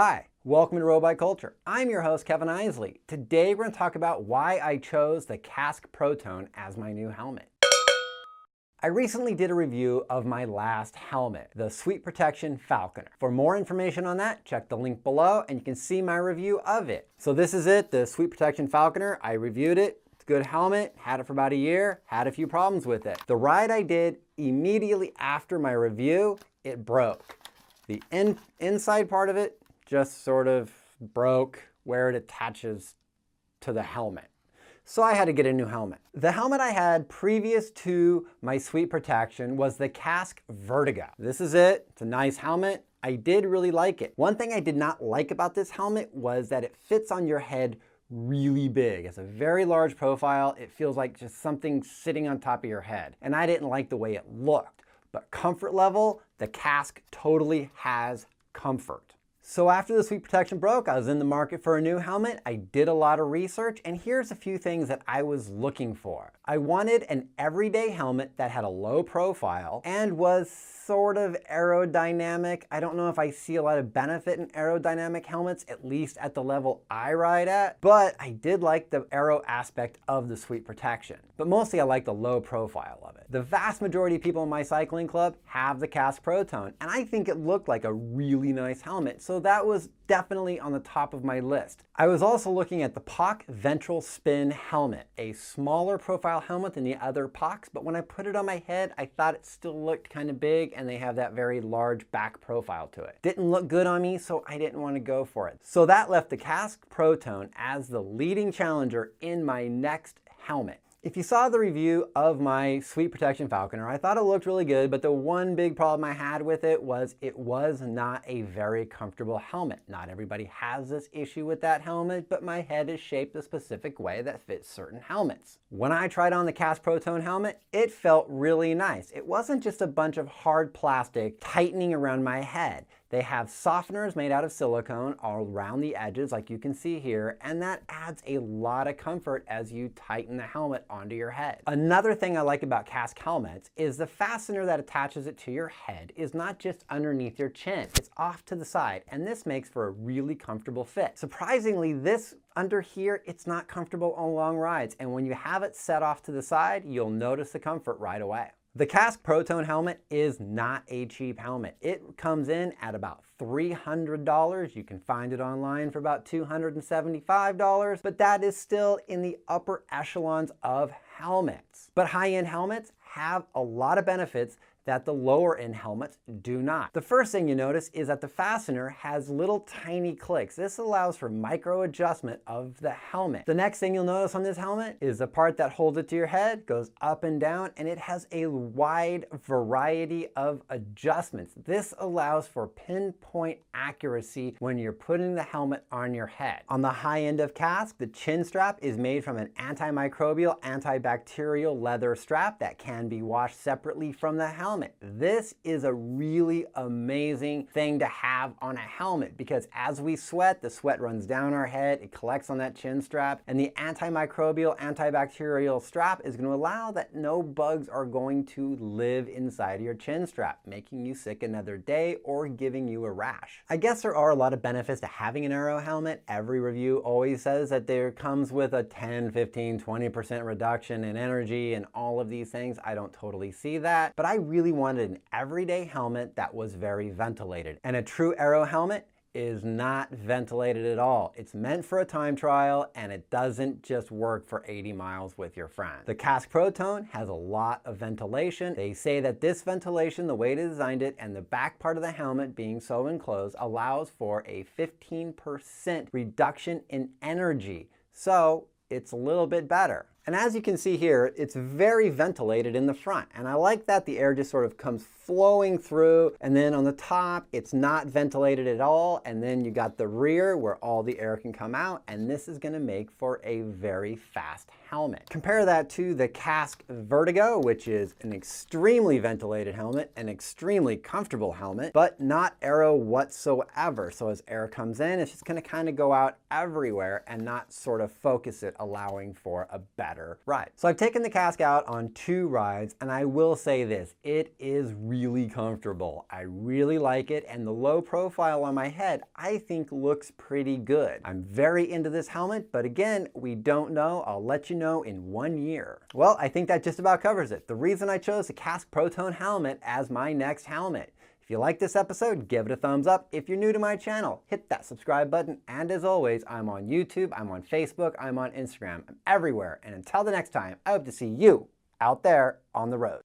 Hi, welcome to Robot Culture. I'm your host, Kevin Isley. Today we're going to talk about why I chose the Kask Protone as my new helmet. I recently did a review of my last helmet, the Sweet Protection Falconer. For more information on that, check the link below and you can see my review of it. So this is it, the Sweet Protection Falconer. I reviewed it. It's a good helmet, had it for about a year, had a few problems with it. The ride I did immediately after my review, it broke. The inside part of it just sort of broke where it attaches to the helmet. So I had to get a new helmet. The helmet I had previous to my Sweet Protection was the Kask Vertigo. This is it. It's a nice helmet. I did really like it. One thing I did not like about this helmet was that it fits on your head really big. It's a very large profile. It feels like just something sitting on top of your head. And I didn't like the way it looked. But comfort level, the Kask totally has comfort. So after the Sweet Protection broke, I was in the market for a new helmet. I did a lot of research, and here's a few things that I was looking for. I wanted an everyday helmet that had a low profile and was sort of aerodynamic. I don't know if I see a lot of benefit in aerodynamic helmets, at least at the level I ride at, but I did like the aero aspect of the Sweet Protection. But mostly I like the low profile of it. The vast majority of people in my cycling club have the Kask Protone, and I think it looked like a really nice helmet, so that was definitely on the top of my list. I was also looking at the POC Ventral Spin helmet, a smaller profile helmet than the other POCs, but when I put it on my head, I thought it still looked kind of big, and they have that very large back profile to it. Didn't look good on me, so I didn't want to go for it. So that left the Kask Protone as the leading challenger in my next helmet. If you saw the review of my Sweet Protection Falconer, I thought it looked really good, but the one big problem I had with it was not a very comfortable helmet. Not everybody has this issue with that helmet, but my head is shaped a specific way that fits certain helmets. When I tried on the Kask Protone helmet, it felt really nice. It wasn't just a bunch of hard plastic tightening around my head. They have softeners made out of silicone all around the edges like you can see here, and that adds a lot of comfort as you tighten the helmet onto your head. Another thing I like about Kask helmets is the fastener that attaches it to your head is not just underneath your chin, it's off to the side, and this makes for a really comfortable fit. Surprisingly, this under here, it's not comfortable on long rides, and when you have it set off to the side, you'll notice the comfort right away. The Kask Protone helmet is not a cheap helmet. It comes in at about $300. You can find it online for about $275, but that is still in the upper echelons of helmets. But high-end helmets have a lot of benefits that the lower end helmets do not. The first thing you notice is that the fastener has little tiny clicks. This allows for micro adjustment of the helmet. The next thing you'll notice on this helmet is the part that holds it to your head goes up and down, and it has a wide variety of adjustments. This allows for pinpoint accuracy when you're putting the helmet on your head. On the high end of Kask, the chin strap is made from an antimicrobial, antibacterial leather strap that can be washed separately from the helmet. This is a really amazing thing to have on a helmet because as we sweat, the sweat runs down our head, it collects on that chin strap, and the antimicrobial, antibacterial strap is going to allow that no bugs are going to live inside your chin strap, making you sick another day or giving you a rash. I guess there are a lot of benefits to having an aero helmet. Every review always says that there comes with a 10, 15, 20% reduction in energy and all of these things. I don't totally see that, but I really wanted an everyday helmet that was very ventilated. And a true aero helmet is not ventilated at all. It's meant for a time trial, and it doesn't just work for 80 miles with your friend. The Kask Protone has a lot of ventilation. They say that this ventilation, the way they designed it, and the back part of the helmet being so enclosed, allows for a 15% reduction in energy. So it's a little bit better. And as you can see here, it's very ventilated in the front. And I like that the air just sort of comes flowing through. And then on the top, it's not ventilated at all. And then you got the rear where all the air can come out. And this is going to make for a very fast helmet. Compare that to the Kask Vertigo, which is an extremely ventilated helmet, an extremely comfortable helmet, but not aero whatsoever. So as air comes in, it's just going to kind of go out everywhere and not sort of focus it, allowing for a better latter ride. So I've taken the Kask out on 2 rides, and I will say this, it is really comfortable. I really like it, and the low profile on my head I think looks pretty good. I'm very into this helmet, but again, we don't know. I'll let you know in 1 year. Well, I think that just about covers it. The reason I chose the Kask Protone helmet as my next helmet. If you like this episode, give it a thumbs up. If you're new to my channel, hit that subscribe button. And as always, I'm on YouTube, I'm on Facebook, I'm on Instagram, I'm everywhere. And until the next time, I hope to see you out there on the road.